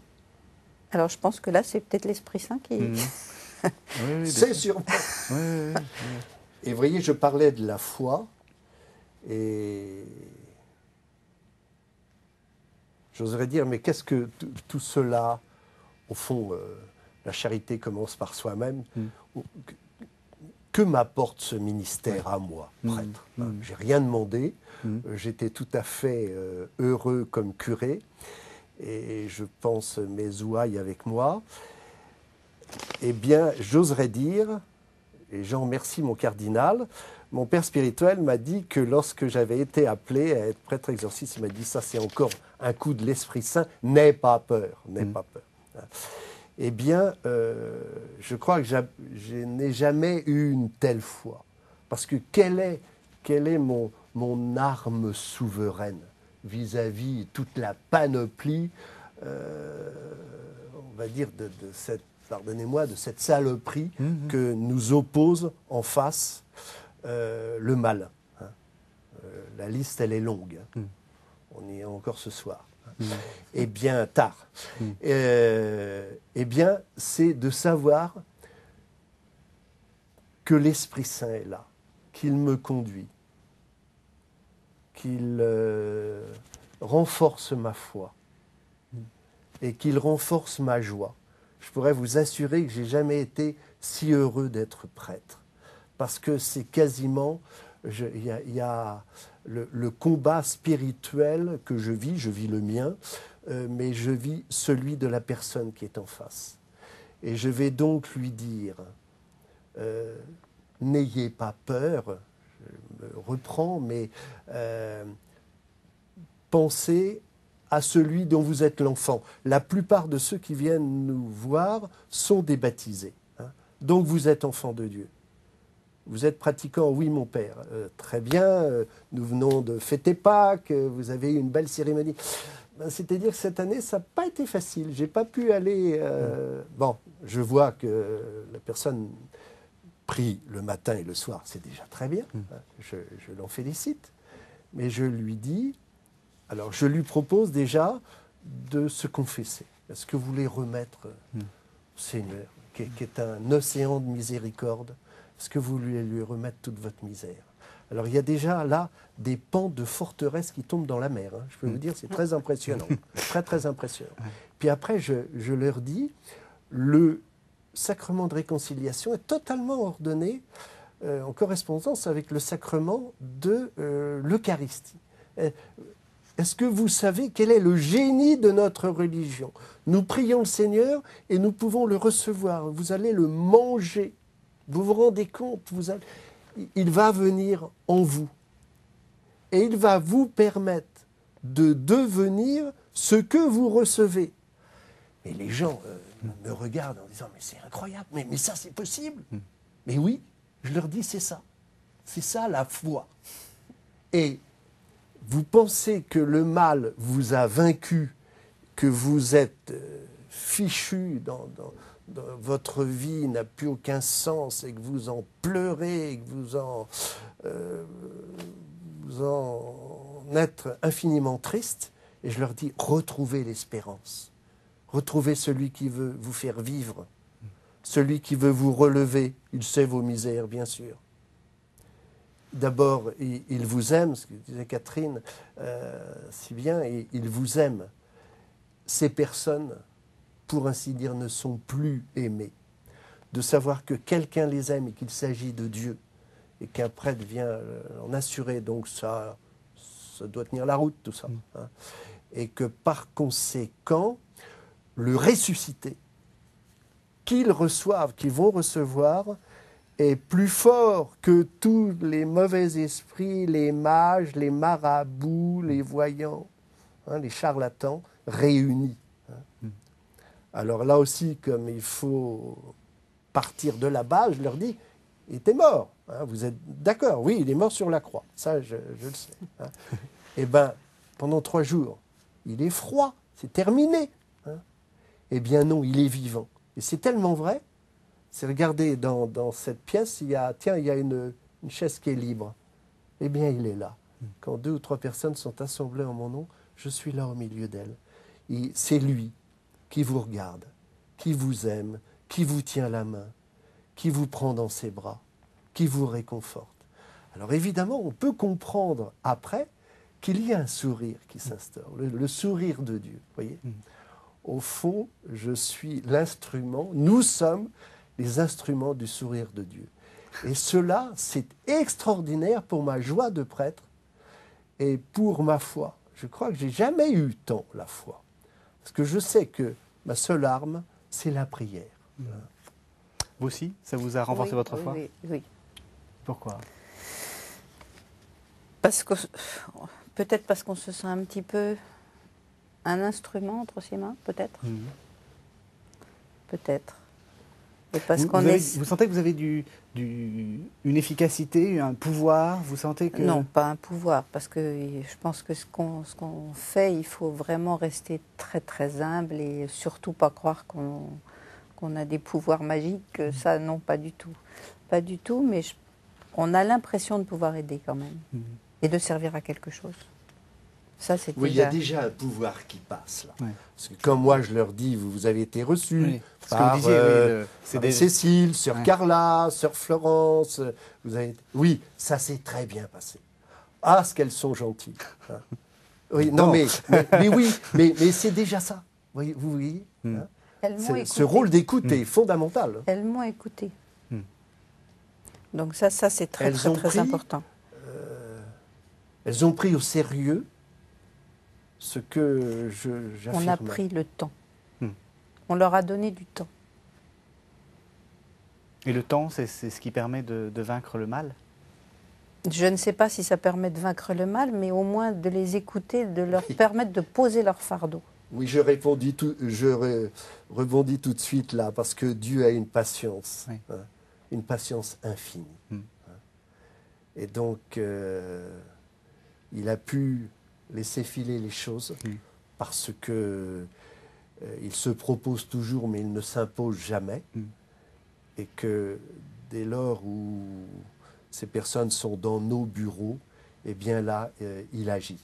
Alors, je pense que là, c'est peut-être l'Esprit Saint qui... Oui, c'est sûrement. Oui. Et vous voyez, je parlais de la foi, et j'oserais dire, mais qu'est-ce que tout cela, au fond, la charité commence par soi-même. Que m'apporte ce ministère à moi, prêtre? J'ai rien demandé, j'étais tout à fait heureux comme curé. Et je pense mes ouailles avec moi, eh bien, j'oserais dire, et j'en remercie mon cardinal, mon père spirituel m'a dit que lorsque j'avais été appelé à être prêtre exorciste, il m'a dit, ça c'est encore un coup de l'Esprit Saint, n'aie pas peur, n'aie pas peur. Eh bien, je crois que je n'ai jamais eu une telle foi. Parce que quelle est quelle est mon arme souveraine vis-à-vis toute la panoplie, on va dire, de cette, pardonnez-moi, de cette saloperie que nous oppose en face le mal. Hein. La liste, elle est longue. Hein. On y est encore ce soir. Eh bien, tard. Eh bien, c'est de savoir que l'Esprit Saint est là, qu'il me conduit, qu'il renforce ma foi et qu'il renforce ma joie. Je pourrais vous assurer que j'ai jamais été si heureux d'être prêtre, parce que c'est quasiment, il y a le combat spirituel que je vis le mien, mais je vis celui de la personne qui est en face. Et je vais donc lui dire, n'ayez pas peur, je me reprends, mais pensez à celui dont vous êtes l'enfant. La plupart de ceux qui viennent nous voir sont des baptisés. Hein. Donc vous êtes enfant de Dieu. Vous êtes pratiquant, oui mon père. Très bien, nous venons de fêter Pâques, vous avez eu une belle cérémonie. Ben, c'est-à-dire que cette année, ça n'a pas été facile. Je n'ai pas pu aller... Bon, je vois que la personne prie le matin et le soir, c'est déjà très bien. Hein, je l'en félicite. Mais je lui dis... Alors, je lui propose déjà de se confesser. Est-ce que vous voulez remettre au Seigneur, qui est un océan de miséricorde, est-ce que vous voulez lui remettre toute votre misère? Alors, il y a déjà là des pans de forteresse qui tombent dans la mer. Hein. Je peux vous dire, c'est très impressionnant. Très, très impressionnant. Puis après, je leur dis, le sacrement de réconciliation est totalement ordonné en correspondance avec le sacrement de l'Eucharistie. Est-ce que vous savez quel est le génie de notre religion? Nous prions le Seigneur et nous pouvons le recevoir. Vous allez le manger. Vous vous rendez compte? Il va venir en vous. Et il va vous permettre de devenir ce que vous recevez. Et les gens me regardent en disant, mais c'est incroyable, mais ça c'est possible. Mais oui, je leur dis, c'est ça. C'est ça la foi. Et vous pensez que le mal vous a vaincu, que vous êtes fichu dans votre vie n'a plus aucun sens et que vous en pleurez et que vous en êtes infiniment triste. Et je leur dis, retrouvez l'espérance. Retrouvez celui qui veut vous faire vivre, celui qui veut vous relever. Il sait vos misères, bien sûr. D'abord, il vous aime, ce que disait Catherine si bien, et il vous aime. Ces personnes, pour ainsi dire, ne sont plus aimées. De savoir que quelqu'un les aime et qu'il s'agit de Dieu, et qu'un prêtre vient en assurer, donc ça doit tenir la route, tout ça. Hein. Et que par conséquent, le ressuscité qu'ils reçoivent, qu'ils vont recevoir, est plus fort que tous les mauvais esprits, les mages, les marabouts, les voyants, hein, les charlatans réunis. Hein. Alors là aussi, comme il faut partir de la base, je leur dis, il était mort. Hein, vous êtes d'accord? Oui, il est mort sur la croix. Ça, je le sais. Hein. Eh bien, pendant 3 jours, il est froid. C'est terminé. Hein. Eh bien non, il est vivant. Et c'est tellement vrai. C'est regardez, dans cette pièce, il y a une chaise qui est libre. Eh bien, il est là. Quand 2 ou 3 personnes sont assemblées en mon nom, je suis là au milieu d'elles. C'est lui qui vous regarde, qui vous aime, qui vous tient la main, qui vous prend dans ses bras, qui vous réconforte. Alors évidemment, on peut comprendre après qu'il y a un sourire qui s'instaure, le sourire de Dieu. Voyez. Au fond, je suis l'instrument, nous sommes les instruments du sourire de Dieu. Et cela, c'est extraordinaire pour ma joie de prêtre et pour ma foi. Je crois que j'ai jamais eu tant la foi. Parce que je sais que ma seule arme, c'est la prière. Vous aussi, ça vous a renforcé votre foi? Oui. Pourquoi? Peut-être parce qu'on se sent un petit peu un instrument entre ses mains, peut-être. Peut-être. Et parce vous sentez que vous avez une efficacité, un pouvoir? Vous sentez que... Non, pas un pouvoir, parce que je pense que ce qu'on fait, il faut vraiment rester très très humble et surtout pas croire qu'on a des pouvoirs magiques. Ça, non, pas du tout. Pas du tout, mais on a l'impression de pouvoir aider quand même et de servir à quelque chose. Ça, c'est oui, il y a déjà un pouvoir qui passe là. Ouais. Parce que comme moi je leur dis, vous avez été reçus que par, vous disiez, par Cécile, sœur Carla, sœur Florence. Vous avez... Oui, ça s'est très bien passé. Ah, ce qu'elles sont gentilles. Hein. Oui, non, mais oui, mais c'est déjà ça. Vous voyez hein. Ce rôle d'écoute est fondamental. Elles m'ont écouté. Donc ça c'est très important. Elles ont pris au sérieux ce que j'affirmais. On a pris le temps. On leur a donné du temps. Et le temps, c'est ce qui permet de vaincre le mal? Je ne sais pas si ça permet de vaincre le mal, mais au moins de les écouter, de leur permettre de poser leur fardeau. Oui, je rebondis tout de suite là, parce que Dieu a une patience, une patience infinie. Hein. Et donc, il a pu laisser filer les choses parce que il se propose toujours, mais il ne s'impose jamais. Et que dès lors où ces personnes sont dans nos bureaux, eh bien là, il agit.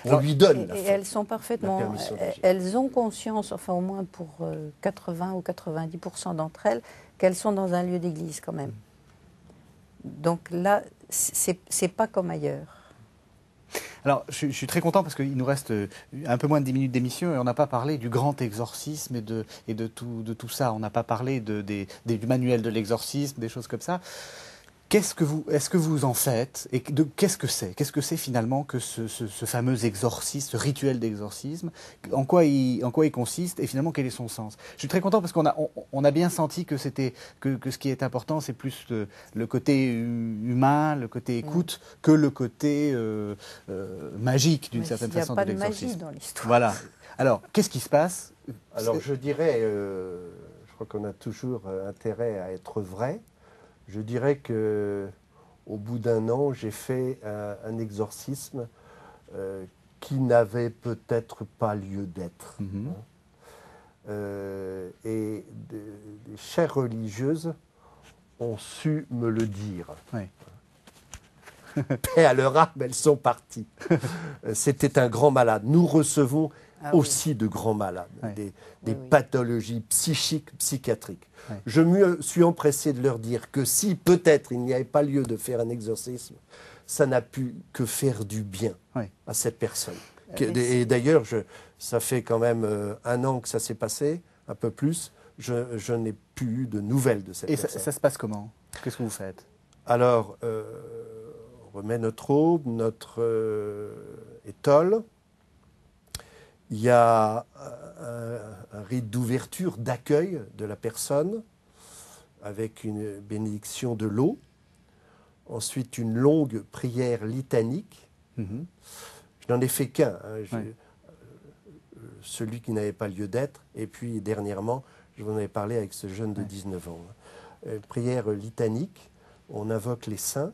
On lui donne et elles sont parfaitement, elles ont conscience, enfin au moins pour 80 ou 90% d'entre elles, qu'elles sont dans un lieu d'église quand même. Donc là, c'est pas comme ailleurs. Alors, je suis très content parce qu'il nous reste un peu moins de 10 minutes d'émission et on n'a pas parlé du grand exorcisme et de tout ça. On n'a pas parlé du manuel de l'exorcisme, des choses comme ça. Est-ce que vous en faites et qu'est-ce que c'est? Qu'est-ce que c'est finalement que ce fameux exorcisme, ce rituel d'exorcisme? En quoi il consiste et finalement quel est son sens? Je suis très content parce qu'on a bien senti que ce qui est important, c'est plus le côté humain, le côté écoute, que le côté magique d'une certaine façon de l'exorcisme. Il n'y a pas de magie dans l'histoire. Voilà. Alors, qu'est-ce qui se passe? Alors, je dirais, je crois qu'on a toujours intérêt à être vrai. Je dirais que, au bout d'un an, j'ai fait un exorcisme qui n'avait peut-être pas lieu d'être. Et des chères religieuses ont su me le dire. Paix à leur âme, elles sont parties. C'était un grand malade. Nous recevons aussi de grands malades, des pathologies psychiques, psychiatriques. Je me suis empressé de leur dire que si peut-être il n'y avait pas lieu de faire un exorcisme, ça n'a pu que faire du bien à cette personne. Et d'ailleurs, ça fait quand même un an que ça s'est passé, un peu plus, je n'ai plus eu de nouvelles de cette personne. Et ça se passe comment? Qu'est-ce que vous faites? Alors, on remet notre aube, notre étole. Il y a un rite d'ouverture, d'accueil de la personne, avec une bénédiction de l'eau. Ensuite, une longue prière litanique. Je n'en ai fait qu'un, celui qui n'avait pas lieu d'être. Et puis, dernièrement, je vous en avais parlé avec ce jeune de 19 ans. Prière litanique, on invoque les saints.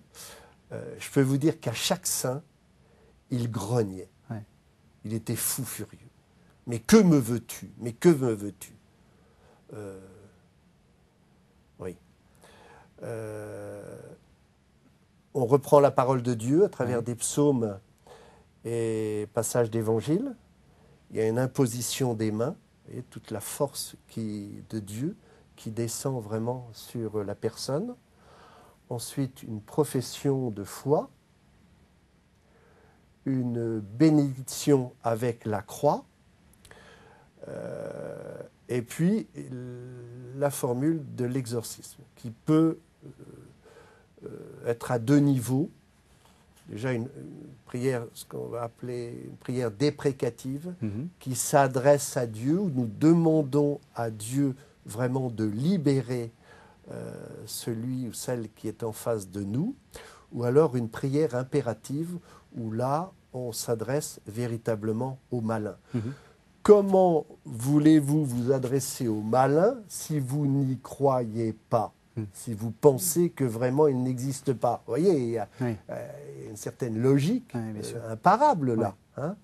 Je peux vous dire qu'à chaque saint, il grognait. Il était fou furieux. Mais que me veux-tu? Mais que me veux-tu? Oui. On reprend la parole de Dieu à travers des psaumes et passages d'évangile. Il y a une imposition des mains et toute la force de Dieu qui descend vraiment sur la personne. Ensuite, une profession de foi. Une bénédiction avec la croix, et puis la formule de l'exorcisme, qui peut être à deux niveaux. Déjà une prière, ce qu'on va appeler une prière déprécative, qui s'adresse à Dieu, où nous demandons à Dieu vraiment de libérer celui ou celle qui est en face de nous, ou alors une prière impérative, où là, on s'adresse véritablement au malin. comment voulez-vous vous adresser au malin si vous n'y croyez pas, si vous pensez que vraiment il n'existe pas? Vous voyez, il y a une certaine logique imparable là. Hein.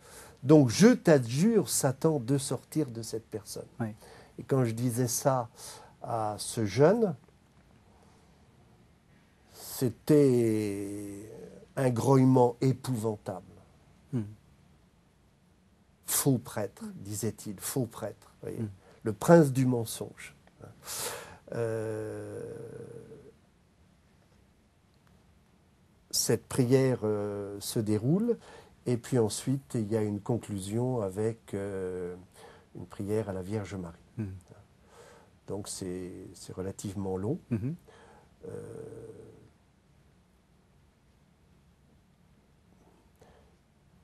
Donc, je t'adjure, Satan, de sortir de cette personne. Et quand je disais ça à ce jeune, c'était un grognement épouvantable. Faux prêtre, disait-il, faux prêtre. Voyez. Le prince du mensonge. Cette prière se déroule, et puis ensuite, il y a une conclusion avec une prière à la Vierge Marie. Donc, c'est relativement long.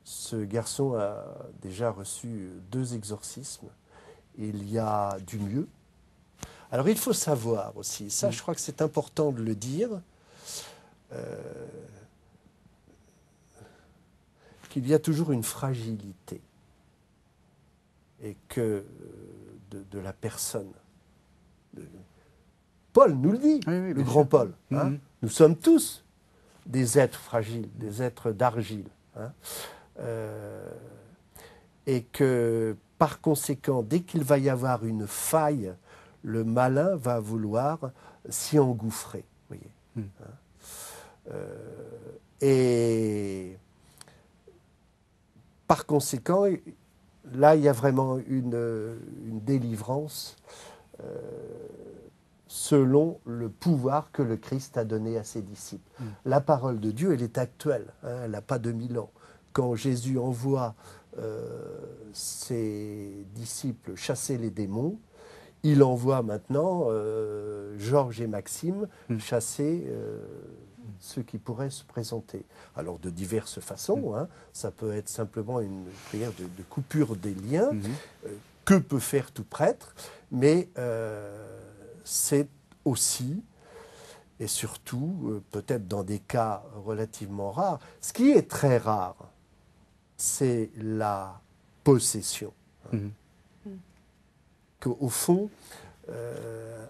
Ce garçon a déjà reçu 2 exorcismes. Il y a du mieux. Alors il faut savoir aussi, ça je crois que c'est important de le dire, qu'il y a toujours une fragilité et que de la personne. Paul nous le dit, le grand Paul. Hein, nous sommes tous des êtres fragiles, des êtres d'argile. Hein. Et que par conséquent, dès qu'il va y avoir une faille, le malin va vouloir s'y engouffrer. Voyez. Et par conséquent, là, il y a vraiment une délivrance selon le pouvoir que le Christ a donné à ses disciples. La parole de Dieu, elle est actuelle, hein, elle n'a pas 2000 ans. Quand Jésus envoie ses disciples chasser les démons, il envoie maintenant Georges et Maxime chasser ceux qui pourraient se présenter. Alors de diverses façons, hein, ça peut être simplement une prière de coupure des liens, que peut faire tout prêtre, mais c'est aussi, et surtout, peut-être dans des cas relativement rares, ce qui est très rare, c'est la possession. Qu'au fond,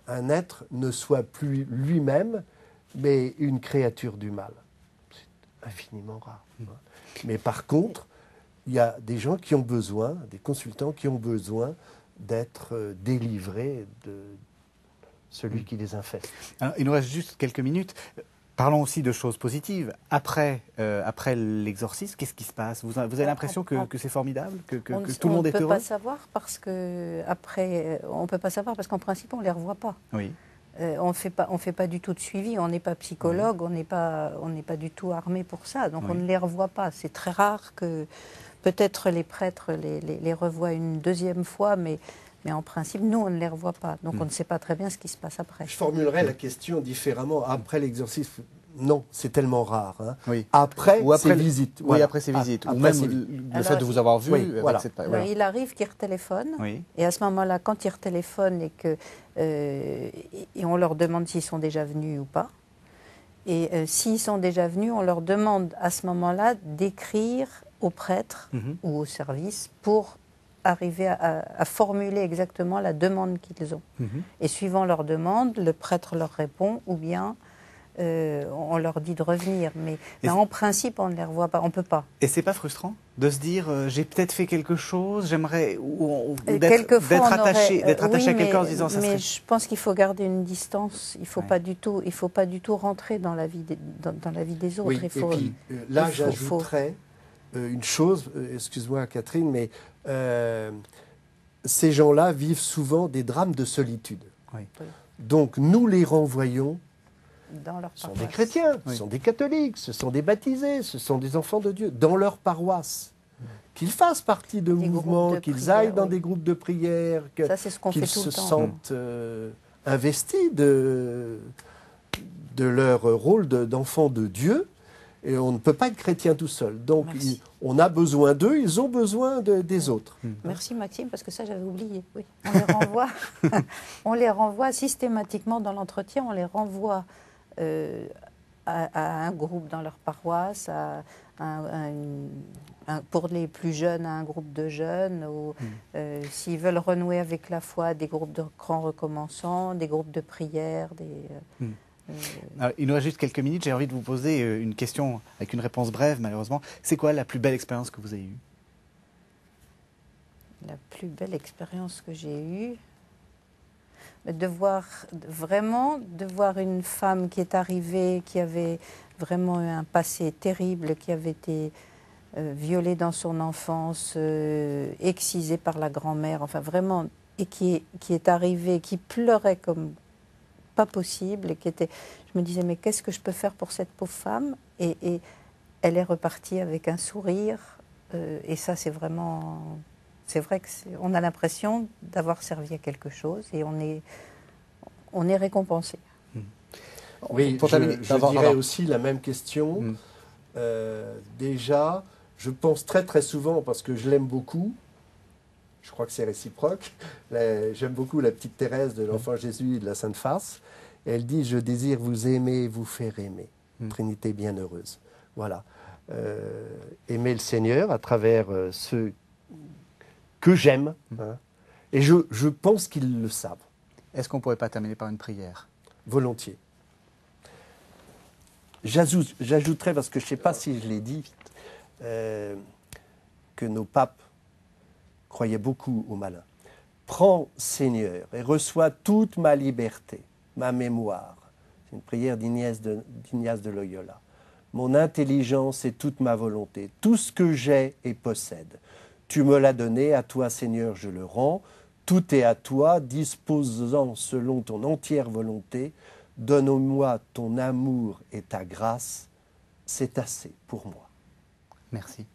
un être ne soit plus lui-même, mais une créature du mal. C'est infiniment rare. Mais par contre, il y a des gens qui ont besoin, des consultants qui ont besoin d'être délivrés de celui qui les infeste. Alors, il nous reste juste quelques minutes. Parlons aussi de choses positives. Après l'exorcisme, qu'est-ce qui se passe? Vous avez l'impression que c'est formidable, que tout le monde est heureux? On ne peut pas savoir parce que après, on peut pas savoir parce qu'en principe on les revoit pas. Oui. On fait pas du tout de suivi. On n'est pas psychologue. On n'est pas du tout armé pour ça. Donc on ne les revoit pas. C'est très rare que peut-être les prêtres les revoient une deuxième fois, mais en principe, nous, on ne les revoit pas. Donc, on ne sait pas très bien ce qui se passe après. Je formulerai la question différemment. Après l'exorcisme, non, c'est tellement rare. Hein. Oui. Après ces visites. Oui, après ces visites. Ou même le fait de vous avoir vu. Oui, voilà. Voilà. Il arrive qu'il retéléphone. Oui. Et à ce moment-là, quand il retéléphone et on leur demande s'ils sont déjà venus ou pas. Et s'ils sont déjà venus, on leur demande à ce moment-là d'écrire au prêtre ou au service pour arriver à formuler exactement la demande qu'ils ont. Et suivant leur demande, le prêtre leur répond ou bien on leur dit de revenir. Mais en principe, on ne les revoit pas, on ne peut pas. Et c'est pas frustrant de se dire j'ai peut-être fait quelque chose, j'aimerais ou d'être attaché à quelqu'un en se disant ça serait... Mais je pense qu'il faut garder une distance. Il ne faut pas du tout rentrer dans la vie des autres. Oui, et puis là, j'ajouterais une chose, excuse-moi Catherine, mais ces gens-là vivent souvent des drames de solitude. Oui. Donc nous les renvoyons. Dans leur ce sont des chrétiens, ce sont des catholiques, ce sont des baptisés, ce sont des enfants de Dieu, dans leur paroisse. Qu'ils fassent partie de mouvements, qu'ils aillent dans des groupes de prière, qu'ils se sentent investis de leur rôle d'enfants de Dieu. Et on ne peut pas être chrétien tout seul. Donc, on a besoin d'eux, ils ont besoin des autres. Merci Maxime, parce que ça, j'avais oublié. Oui. On les renvoie systématiquement dans l'entretien, on les renvoie à un groupe dans leur paroisse, à pour les plus jeunes, un groupe de jeunes, ou s'ils veulent renouer avec la foi, des groupes de grands recommençants, des groupes de prière. Alors, il nous reste juste quelques minutes. J'ai envie de vous poser une question avec une réponse brève, malheureusement. C'est quoi la plus belle expérience que vous avez eue? La plus belle expérience que j'ai eue, de voir une femme qui est arrivée, qui avait vraiment eu un passé terrible, qui avait été violée dans son enfance, excisée par la grand-mère, enfin vraiment, et qui est arrivée, qui pleurait comme pas possible, et je me disais, mais qu'est-ce que je peux faire pour cette pauvre femme? Et elle est repartie avec un sourire, et ça c'est vraiment... C'est vrai qu'on a l'impression d'avoir servi à quelque chose et on est récompensé. Oui, je dirais aussi la même question. Déjà, je pense très très souvent, parce que je l'aime beaucoup, je crois que c'est réciproque, j'aime beaucoup la petite Thérèse de l'Enfant Jésus et de la Sainte Farce. Elle dit « Je désire vous aimer et vous faire aimer, Trinité bienheureuse ». Voilà. Aimer le Seigneur à travers ceux que j'aime, hein, et je pense qu'ils le savent. Est-ce qu'on ne pourrait pas terminer par une prière? Volontiers. J'ajouterais, parce que je ne sais pas si je l'ai dit, que nos papes croyaient beaucoup au malin. Prends, Seigneur, et reçois toute ma liberté, ma mémoire. C'est une prière d'Ignace de Loyola. Mon intelligence et toute ma volonté, tout ce que j'ai et possède. Tu me l'as donné, à toi, Seigneur, je le rends. Tout est à toi, disposant selon ton entière volonté. Donne-moi ton amour et ta grâce, c'est assez pour moi. Merci.